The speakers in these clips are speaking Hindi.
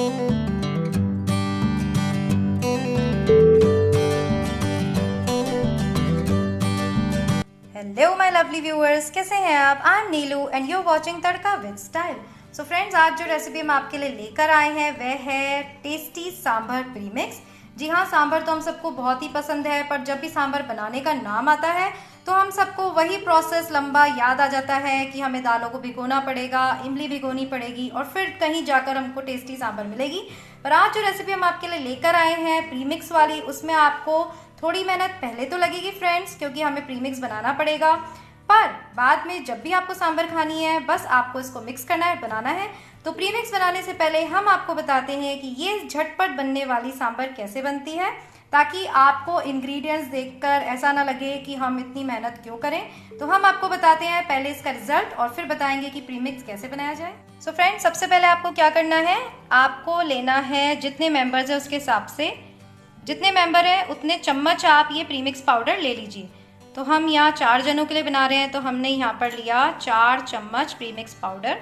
हेलो माय लवली व्यूअर्स, कैसे हैं आप? I am Neelu and you are watching Tadka with style. So friends, आज जो रेसिपी हम आपके लिए लेकर आए हैं वह है टेस्टी सांभर प्रीमिक्स। जी हाँ, सांभर तो हम सबको बहुत ही पसंद है, पर जब भी सांभर बनाने का नाम आता है तो हम सबको वही प्रोसेस लंबा याद आ जाता है कि हमें दालों को भिगोना पड़ेगा, इमली भिगोनी पड़ेगी और फिर कहीं जाकर हमको टेस्टी सांभर मिलेगी। पर आज जो रेसिपी हम आपके लिए लेकर आए हैं प्रीमिक्स वाली, उसमें आपको थोड़ी मेहनत पहले तो लगेगी फ्रेंड्स, क्योंकि हमें प्रीमिक्स बनाना पड़ेगा। पर बाद में जब भी आपको सांभर खानी है, बस आपको इसको मिक्स करना है, बनाना है। तो प्रीमिक्स बनाने से पहले हम आपको बताते हैं कि ये झटपट बनने वाली सांभर कैसे बनती है, ताकि आपको इंग्रेडिएंट्स देखकर ऐसा ना लगे कि हम इतनी मेहनत क्यों करें। तो हम आपको बताते हैं पहले इसका रिजल्ट और फिर बताएंगे कि प्रीमिक्स कैसे बनाया जाए। सो फ्रेंड्स, सबसे पहले आपको क्या करना है, आपको लेना है जितने मेंबर्स है उसके हिसाब से, जितने मेंबर हैं उतने चम्मच आप ये प्रीमिक्स पाउडर ले लीजिए। तो हम यहाँ 4 जनों के लिए बना रहे हैं, तो हमने यहाँ पर लिया 4 चम्मच प्रीमिक्स पाउडर।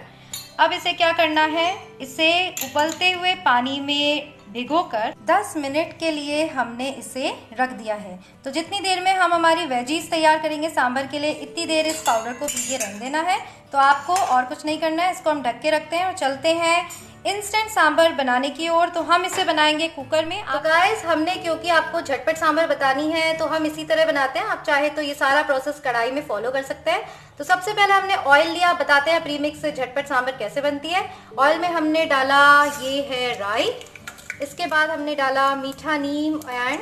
अब इसे क्या करना है, इसे उबलते हुए पानी में भिगोकर 10 मिनट के लिए हमने इसे रख दिया है। तो जितनी देर में हम हमारी वेजीज तैयार करेंगे सांभर के लिए, इतनी देर इस पाउडर को भीगे रहने देना है। तो आपको और कुछ नहीं करना है, इसको हम ढक के रखते हैं और चलते हैं इंस्टेंट सांभर बनाने की ओर। तो हम इसे बनाएंगे कुकर में। तो गाइस, हमने क्योंकि आपको झटपट सांभर बतानी है तो हम इसी तरह बनाते हैं। आप चाहे तो ये सारा प्रोसेस कढ़ाई में फॉलो कर सकते हैं। तो सबसे पहले हमने ऑयल लिया, बताते हैं प्रीमिक्स से झटपट सांभर कैसे बनती है। ऑयल में हमने डाला, ये है राई, इसके बाद हमने डाला मीठा नीम एंड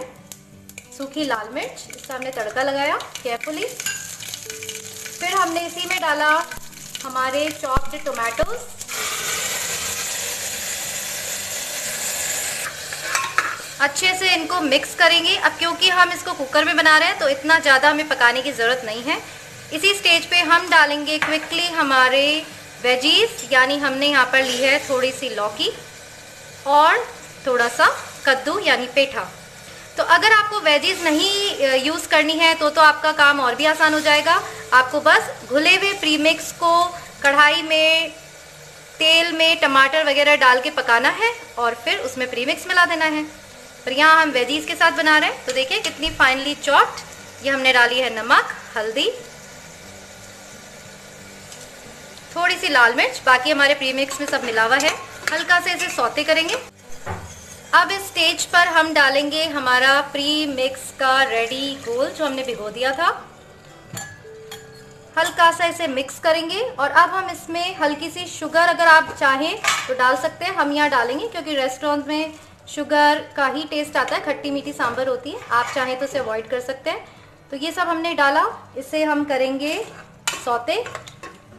सूखी लाल मिर्च, इसका हमने तड़का लगाया केयरफुली। फिर हमने इसी में डाला हमारे चॉप्ड टोमेटोज, अच्छे से इनको मिक्स करेंगे। अब क्योंकि हम इसको कुकर में बना रहे हैं तो इतना ज़्यादा हमें पकाने की ज़रूरत नहीं है। इसी स्टेज पे हम डालेंगे क्विकली हमारे वेजीज, यानी हमने यहाँ पर ली है थोड़ी सी लौकी और थोड़ा सा कद्दू यानी पेठा। तो अगर आपको वेजीज नहीं यूज़ करनी है तो आपका काम और भी आसान हो जाएगा। आपको बस घुले हुए प्रीमिक्स को कढ़ाई में तेल में टमाटर वगैरह डाल के पकाना है और फिर उसमें प्रीमिक्स मिला देना है। पर यहाँ हम वेजीज के साथ बना रहे हैं, तो देखिए कितनी फाइनली चॉप्ड। ये हमने डाली है नमक, हल्दी, थोड़ी सी लाल मिर्च, बाकी हमारे प्रीमिक्स में सब मिला हुआ है। हल्का से इसे सौते करेंगे। अब इस स्टेज पर हम डालेंगे हमारा प्रीमिक्स का रेडी घोल जो हमने भिगो दिया था। हल्का सा इसे मिक्स करेंगे और अब हम इसमें हल्की सी शुगर अगर आप चाहें तो डाल सकते हैं। हम यहाँ डालेंगे क्योंकि रेस्टोरेंट में शुगर का ही टेस्ट आता है, खट्टी मीठी सांभर होती है। आप चाहें तो इसे अवॉइड कर सकते हैं। तो ये सब हमने डाला, इसे हम करेंगे सौते।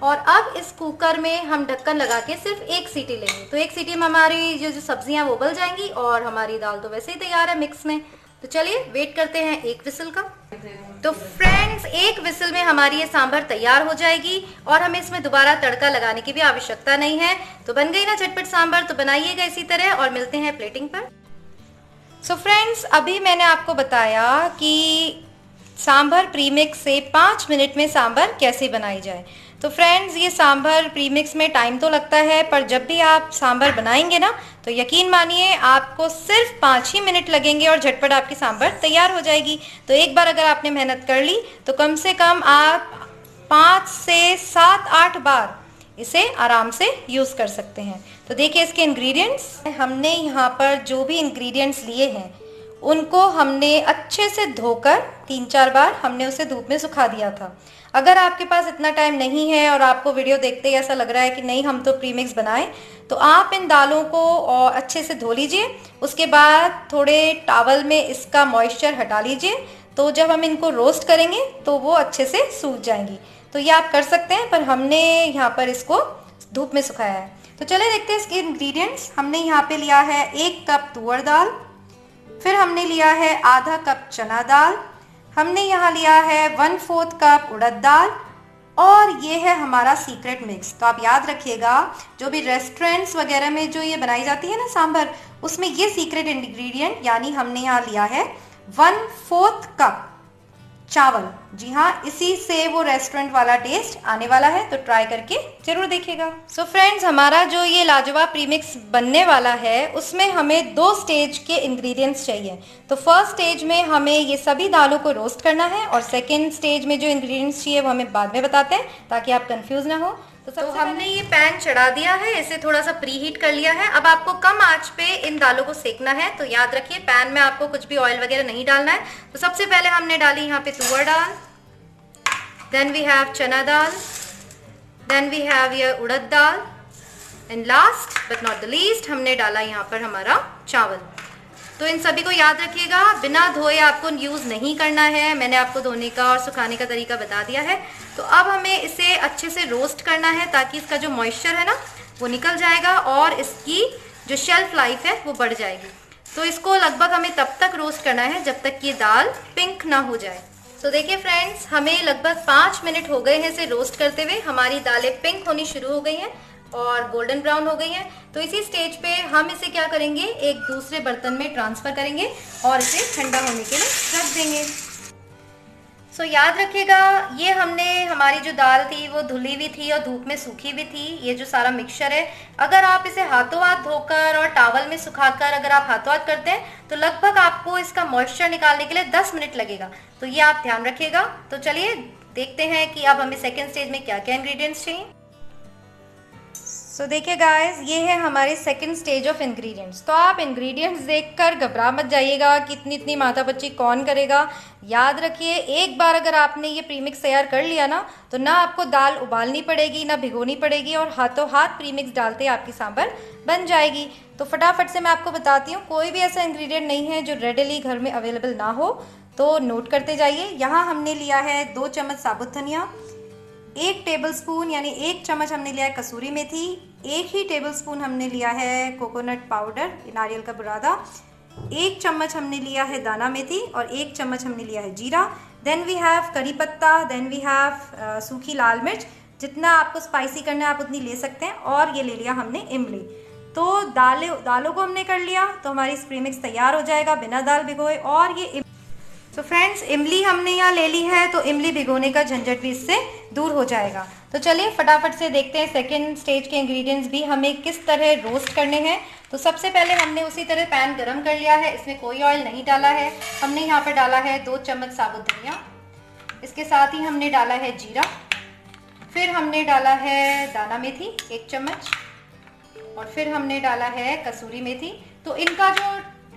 और अब इस कुकर में हम ढक्कन लगा के सिर्फ 1 सीटी लेंगे। तो 1 सीटी में हमारी जो सब्जियां वो उबल जाएंगी और हमारी दाल तो वैसे ही तैयार है मिक्स में। तो चलिए वेट करते हैं 1 विसिल का। तो फ्रेंड्स, 1 विसिल में हमारी ये सांभर तैयार हो जाएगी और हमें इसमें दोबारा तड़का लगाने की भी आवश्यकता नहीं है। तो बन गई ना झटपट सांभर। तो बनाइएगा इसी तरह और मिलते हैं प्लेटिंग पर। सो फ्रेंड्स, अभी मैंने आपको बताया कि सांभर प्रीमिक्स से 5 मिनट में सांभर कैसे बनाई जाए। तो फ्रेंड्स, ये सांभर प्रीमिक्स में टाइम तो लगता है, पर जब भी आप सांभर बनाएंगे ना तो यकीन मानिए आपको सिर्फ 5 ही मिनट लगेंगे और झटपट आपकी सांभर तैयार हो जाएगी। तो एक बार अगर आपने मेहनत कर ली तो कम से कम आप 5 से 7-8 बार इसे आराम से यूज़ कर सकते हैं। तो देखिए इसके इंग्रेडिएंट्स, हमने यहाँ पर जो भी इंग्रेडिएंट्स लिए हैं उनको हमने अच्छे से धोकर 3-4 बार हमने उसे धूप में सुखा दिया था। अगर आपके पास इतना टाइम नहीं है और आपको वीडियो देखते ही ऐसा लग रहा है कि नहीं हम तो प्रीमिक्स बनाएं, तो आप इन दालों को और अच्छे से धो लीजिए। उसके बाद थोड़े टॉवल में इसका मॉइस्चर हटा लीजिए। तो जब हम इनको रोस्ट करेंगे तो वो अच्छे से सूख जाएंगी। तो ये आप कर सकते हैं, पर हमने यहाँ पर इसको धूप में सुखाया है। तो चले देखते हैं इसके इंग्रेडिएंट्स। हमने यहाँ पे लिया है 1 कप तुअर दाल, फिर हमने लिया है आधा कप चना दाल, हमने यहाँ लिया है 1/4 कप उड़द दाल और ये है हमारा सीक्रेट मिक्स। तो आप याद रखिएगा, जो भी रेस्टोरेंट्स वगैरह में जो ये बनाई जाती है ना सांभर, उसमें ये सीक्रेट इंग्रेडिएंट यानी हमने यहाँ लिया है 1/4 कप चावल। जी हाँ, इसी से वो रेस्टोरेंट वाला टेस्ट आने वाला है, तो ट्राई करके जरूर देखिएगा। सो फ्रेंड्स, हमारा जो ये लाजवाब प्रीमिक्स बनने वाला है उसमें हमें 2 स्टेज के इंग्रेडिएंट्स चाहिए। तो फर्स्ट स्टेज में हमें ये सभी दालों को रोस्ट करना है और सेकेंड स्टेज में जो इंग्रेडिएंट्स चाहिए वो हमें बाद में बताते हैं ताकि आप कंफ्यूज ना हो। तो हमने ये पैन चढ़ा दिया है, इसे थोड़ा सा प्री हीट कर लिया है। अब आपको कम आंच पे इन दालों को सेकना है। तो याद रखिए, पैन में आपको कुछ भी ऑयल वगैरह नहीं डालना है। तो सबसे पहले हमने डाली यहाँ पे तुअर दाल, देन वी हैव चना दाल, देन वी हैव ये urad dal, and last but not the least हमने डाला यहाँ पर हमारा चावल। तो इन सभी को याद रखिएगा, बिना धोए आपको यूज़ नहीं करना है। मैंने आपको धोने का और सुखाने का तरीका बता दिया है। तो अब हमें इसे अच्छे से रोस्ट करना है ताकि इसका जो मॉइस्चर है ना वो निकल जाएगा और इसकी जो शेल्फ लाइफ है वो बढ़ जाएगी। तो इसको लगभग हमें तब तक रोस्ट करना है जब तक ये दाल पिंक ना हो जाए। तो देखिए फ्रेंड्स, हमें लगभग 5 मिनट हो गए हैं इसे रोस्ट करते हुए। हमारी दालें पिंक होनी शुरू हो गई हैं और गोल्डन ब्राउन हो गई हैं। तो इसी स्टेज पे हम इसे क्या करेंगे, एक दूसरे बर्तन में ट्रांसफ़र करेंगे और इसे ठंडा होने के लिए रख देंगे। सो याद रखिएगा, ये हमने हमारी जो दाल थी वो धुली हुई थी और धूप में सूखी भी थी। ये जो सारा मिक्सचर है, अगर आप इसे हाथों हाथ धोकर और टॉवल में सुखाकर अगर आप हाथों हाथ करते हैं तो लगभग आपको इसका मॉइस्चर निकालने के लिए 10 मिनट लगेगा। तो ये आप ध्यान रखिएगा। तो चलिए देखते हैं कि अब हमें सेकेंड स्टेज में क्या क्या इंग्रेडिएंट्स चाहिए। सो देखिए गाइस, ये है हमारे सेकंड स्टेज ऑफ इंग्रेडिएंट्स। तो आप इंग्रेडिएंट्स देखकर घबरा मत जाइएगा कि इतनी माथापच्ची कौन करेगा। याद रखिए, एक बार अगर आपने ये प्रीमिक्स तैयार कर लिया ना तो ना आपको दाल उबालनी पड़ेगी ना भिगोनी पड़ेगी और हाथों हाथ प्रीमिक्स डालते आपकी सांभर बन जाएगी। तो फटाफट से मैं आपको बताती हूँ, कोई भी ऐसा इंग्रेडिएंट नहीं है जो रेडिली घर में अवेलेबल ना हो, तो नोट करते जाइए। यहाँ हमने लिया है 2 चम्मच साबुत धनिया, 1 टेबलस्पून यानी 1 चम्मच हमने लिया है कसूरी मेथी, 1 ही टेबलस्पून हमने लिया है कोकोनट पाउडर, नारियल का बुरादा, 1 चम्मच हमने लिया है दाना मेथी और 1 चम्मच हमने लिया है जीरा। देन वी हैव करी पत्ता, देन वी हैव सूखी लाल मिर्च। जितना आपको स्पाइसी करना है आप उतनी ले सकते हैं। और ये ले लिया हमने इमली। तो दालों को हमने कर लिया तो हमारी प्रीमिक्स तैयार हो जाएगा बिना दाल भिगोए। और ये तो फ्रेंड्स, इमली हमने यहाँ ले ली है तो इमली भिगोने का झंझट भी इससे दूर हो जाएगा। तो चलिए फटाफट से देखते हैं सेकंड स्टेज के इंग्रेडिएंट्स भी हमें किस तरह रोस्ट करने हैं। तो सबसे पहले हमने उसी तरह पैन गरम कर लिया है, इसमें कोई ऑयल नहीं डाला है। हमने यहाँ पर डाला है 2 चम्मच साबुत धनिया, इसके साथ ही हमने डाला है जीरा, फिर हमने डाला है दाना मेथी 1 चम्मच और फिर हमने डाला है कसूरी मेथी। तो इनका जो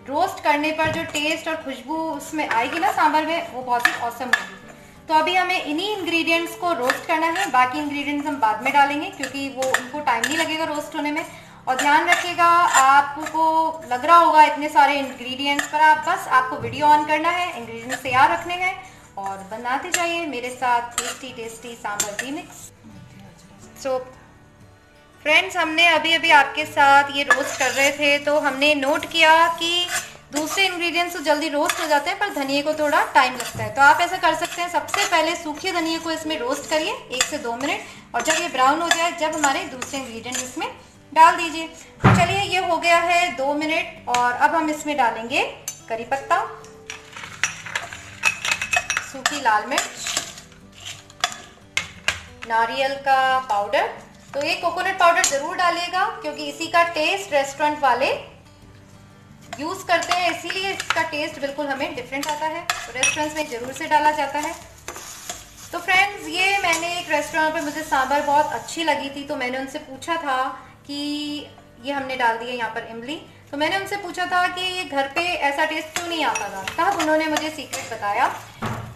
रोस्ट करने पर जो टेस्ट और खुशबू उसमें आएगी ना सांभर में, वो बहुत ही ऑसम होगी। तो अभी हमें इन्हीं इंग्रेडिएंट्स को रोस्ट करना है, बाकी इंग्रेडिएंट्स हम बाद में डालेंगे क्योंकि वो उनको टाइम नहीं लगेगा रोस्ट होने में। और ध्यान रखिएगा, आपको लग रहा होगा इतने सारे इंग्रेडिएंट्स पर, आप बस आपको वीडियो ऑन करना है, इंग्रेडिएंट्स तैयार रखने हैं और बनाते जाइए मेरे साथ tasty sambar premix. So friends, हमने अभी आपके साथ ये रोस्ट कर रहे थे तो हमने नोट किया कि दूसरे इंग्रेडिएंट्स तो जल्दी रोस्ट हो जाते हैं पर धनिए को थोड़ा टाइम लगता है। तो आप ऐसा कर सकते हैं, सबसे पहले सूखे धनिए को इसमें रोस्ट करिए 1 से 2 मिनट और जब ये ब्राउन हो जाए जब हमारे दूसरे इंग्रेडिएंट इसमें डाल दीजिए। तो चलिए, ये हो गया है 2 मिनट और अब हम इसमें डालेंगे करी पत्ता, सूखी लाल मिर्च, नारियल का पाउडर। तो ये कोकोनट पाउडर ज़रूर डालिएगा क्योंकि इसी का टेस्ट रेस्टोरेंट वाले यूज़ करते हैं, इसीलिए इसका टेस्ट बिल्कुल हमें डिफरेंट आता है। तो रेस्टोरेंट्स में ज़रूर से डाला जाता है। तो फ्रेंड्स, ये मैंने एक रेस्टोरेंट पे मुझे सांभर बहुत अच्छी लगी थी तो मैंने उनसे पूछा था कि ये हमने डाल दिया यहाँ पर इमली। तो मैंने उनसे पूछा था कि ये घर पे ऐसा टेस्ट क्यों नहीं आता था। तब उन्होंने मुझे सीक्रेट बताया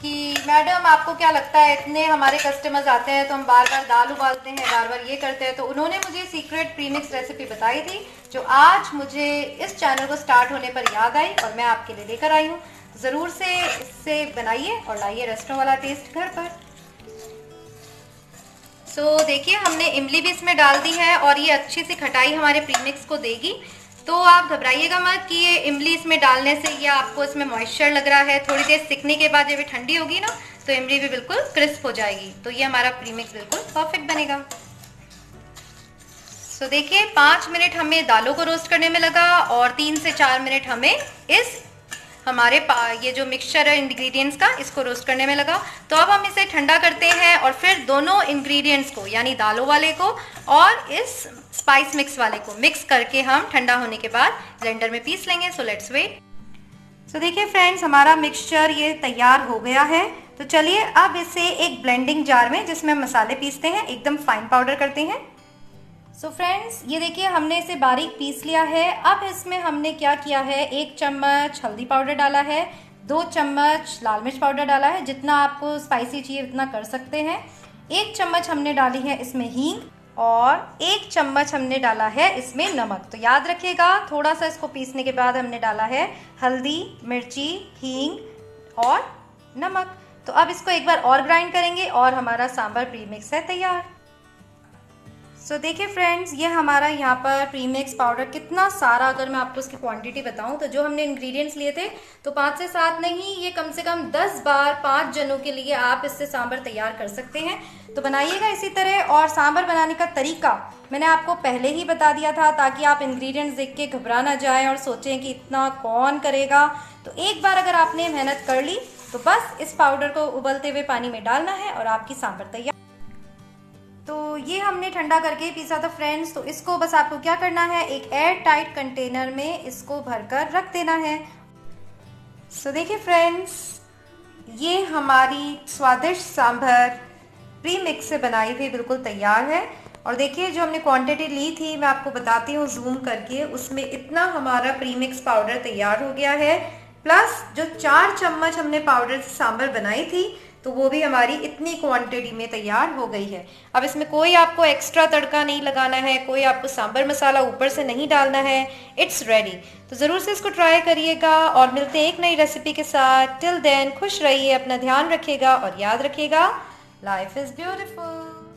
कि मैडम आपको क्या लगता है, इतने हमारे कस्टमर्स आते हैं तो हम बार बार दाल उबालते हैं, बार बार ये करते हैं। तो उन्होंने मुझे सीक्रेट प्रीमिक्स रेसिपी बताई थी जो आज मुझे इस चैनल को स्टार्ट होने पर याद आई और मैं आपके लिए लेकर आई हूँ। ज़रूर से इससे बनाइए और लाइए रेस्टोरेंट वाला टेस्ट घर पर। सो देखिए, हमने इमली भी इसमें डाल दी है और ये अच्छी सी खटाई हमारे प्रीमिक्स को देगी। तो आप घबराइएगा मत कि ये इमली इसमें डालने से या आपको इसमें मॉइस्चर लग रहा है। थोड़ी देर सिकने के बाद जब ये ठंडी होगी ना तो इमली भी बिल्कुल क्रिस्प हो जाएगी। तो ये हमारा प्रीमिक्स बिल्कुल परफेक्ट बनेगा। सो देखिए, 5 मिनट हमें दालों को रोस्ट करने में लगा और 3 से 4 मिनट हमें इस हमारे ये जो मिक्सचर है इंग्रेडिएंट्स का, इसको रोस्ट करने में लगा। तो अब हम इसे ठंडा करते हैं और फिर दोनों इंग्रेडिएंट्स को, यानी दालों वाले को और इस स्पाइस मिक्स वाले को मिक्स करके हम ठंडा होने के बाद ब्लेंडर में पीस लेंगे। So let's wait. तो देखिए फ्रेंड्स, हमारा मिक्सचर ये तैयार हो गया है। तो चलिए अब इसे एक ब्लेंडिंग जार में, जिसमें हम मसाले पीसते हैं, एकदम फाइन पाउडर करते हैं। सो फ्रेंड्स, ये देखिए हमने इसे बारीक पीस लिया है। अब इसमें हमने क्या किया है, 1 चम्मच हल्दी पाउडर डाला है, 2 चम्मच लाल मिर्च पाउडर डाला है, जितना आपको स्पाइसी चाहिए उतना कर सकते हैं। 1 चम्मच हमने डाली है इसमें हींग और 1 चम्मच हमने डाला है इसमें नमक। तो याद रखिएगा, थोड़ा सा इसको पीसने के बाद हमने डाला है हल्दी, मिर्ची, हींग और नमक। तो अब इसको एक बार और ग्राइंड करेंगे और हमारा सांभर प्रीमिक्स है तैयार। सो देखिए फ्रेंड्स, ये हमारा यहाँ पर प्रीमिक्स पाउडर कितना सारा, अगर मैं आपको इसकी क्वांटिटी बताऊँ तो जो हमने इंग्रेडिएंट्स लिए थे तो 5 से 7 नहीं, ये कम से कम 10 बार 5 जनों के लिए आप इससे सांभर तैयार कर सकते हैं। तो बनाइएगा इसी तरह। और सांभर बनाने का तरीका मैंने आपको पहले ही बता दिया था, ताकि आप इंग्रेडिएंट्स देख के घबरा ना जाएं और सोचें कि इतना कौन करेगा। तो एक बार अगर आपने मेहनत कर ली तो बस इस पाउडर को उबलते हुए पानी में डालना है और आपकी सांभर तैयार। तो ये हमने ठंडा करके पीसा था फ्रेंड्स। तो इसको बस आपको क्या करना है, एक एयर टाइट कंटेनर में इसको भरकर रख देना है। सो देखिए फ्रेंड्स, ये हमारी स्वादिष्ट सांभर प्रीमिक्स से बनाई हुई बिल्कुल तैयार है। और देखिए जो हमने क्वांटिटी ली थी, मैं आपको बताती हूँ जूम करके, उसमें इतना हमारा प्रीमिक्स पाउडर तैयार हो गया है। प्लस जो 4 चम्मच हमने पाउडर से सांभर बनाई थी, तो वो भी हमारी इतनी क्वांटिटी में तैयार हो गई है। अब इसमें कोई आपको एक्स्ट्रा तड़का नहीं लगाना है, कोई आपको सांभर मसाला ऊपर से नहीं डालना है। It's ready. तो ज़रूर से इसको ट्राई करिएगा और मिलते हैं एक नई रेसिपी के साथ। टिल देन खुश रहिए, अपना ध्यान रखिएगा और याद रखिएगा, लाइफ इज़ ब्यूटीफुल।